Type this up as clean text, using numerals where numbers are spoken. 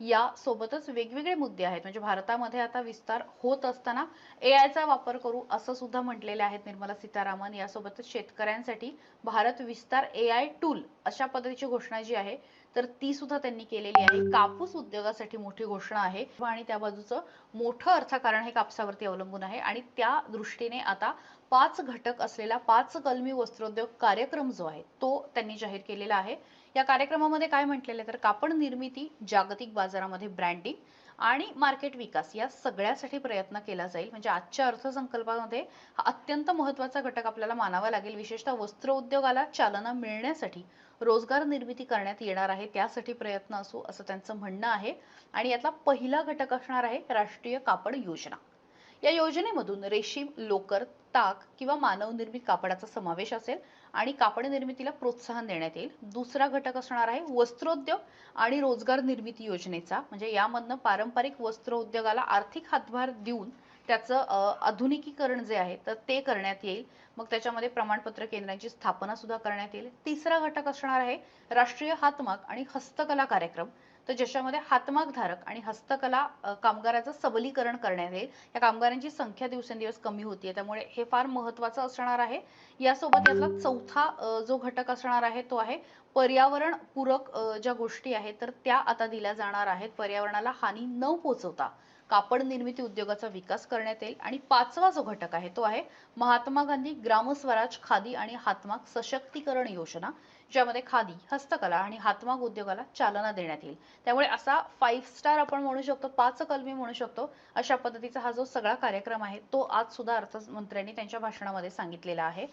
या सोबतच वेगवेगळे मुद्दे आहेत. म्हणजे भारतामध्ये आता विस्तार होत असताना एआयचा वापर करू असं सुद्धा म्हटलेले आहेत निर्मला सीतारामन. यासोबतच शेतकऱ्यांसाठी भारत विस्तार एआय टूल अशा पद्धतीची घोषणा जी आहे तर ती सुद्धा त्यांनी केलेली आहे. कापूस उद्योगासाठी मोठी घोषणा आहे आणि त्या बाजूचं मोठं अर्थकारण हे कापसावरती अवलंबून आहे आणि त्या दृष्टीने आता 5 घटक असलेला 5 कलमी वस्त्रोद्योग कार्यक्रम जो आहे तो त्यांनी जाहीर केलेला आहे. या कार्यक्रमामध्ये काय म्हटलेलं तर कापड निर्मिती जागतिक बाजारामध्ये ब्रँडिंग आणि मार्केट विकास या सगळ्यासाठी प्रयत्न केला जाईल. म्हणजे आजच्या अर्थसंकल्पामध्ये हा अत्यंत महत्त्वाचा घटक आपल्याला मानावा लागेल. विशेषतः वस्त्र उद्योगाला चालना मिळण्यासाठी रोजगार निर्मिती करण्यात येणार आहे, त्यासाठी प्रयत्न असू असं त्यांचं म्हणणं आहे. आणि यातला पहिला घटक असणार आहे राष्ट्रीय कापड योजना. या योजनेमधून रेशीम, लोकर, ताग किंवा मानवनिर्मित कापडाचा समावेश असेल आणि कापड निर्मितीला प्रोत्साहन देण्यात येईल. दुसरा घटक असणार आहे वस्त्रोद्योग आणि रोजगार निर्मिती योजनेचा. म्हणजे यामधनं पारंपरिक वस्त्रोद्योगाला आर्थिक हातभार देऊन त्याचं आधुनिकीकरण जे आहे तर ते करण्यात येईल. मग त्याच्यामध्ये प्रमाणपत्र केंद्रांची स्थापना सुद्धा करण्यात येईल. तिसरा घटक असणार आहे राष्ट्रीय हातमाग आणि हस्तकला कार्यक्रम. तर ज्याच्यामध्ये हातमाग धारक आणि हस्तकला कामगारांचं सबलीकरण करण्यात येईल. या कामगारांची संख्या दिवसेंदिवस कमी होतीये, त्यामुळे हे फार महत्त्वाचं असणार आहे. यासोबत यातला चौथा जो घटक असणार आहे तो आहे पर्यावरण पूरक ज्या गोष्टी आहेत तर त्या आता दिल्या जाणार आहेत. पर्यावरणाला हानी न पोहोचवता कापड निर्मिती उद्योगाचा विकास करण्यात येईल. आणि पाचवा जो घटक आहे तो आहे महात्मा गांधी ग्रामस्वराज खादी आणि हातमाग सशक्तीकरण योजना, ज्यामध्ये खादी, हस्तकला आणि हातमाग उद्योगाला चालना देण्यात येईल. त्यामुळे असा 5 स्टार आपण म्हणू शकतो, 5 कलमी म्हणू शकतो, अशा पद्धतीचा हा जो सगळा कार्यक्रम आहे तो आज सुद्धा अर्थमंत्र्यांनी त्यांच्या भाषणामध्ये सांगितलेला आहे.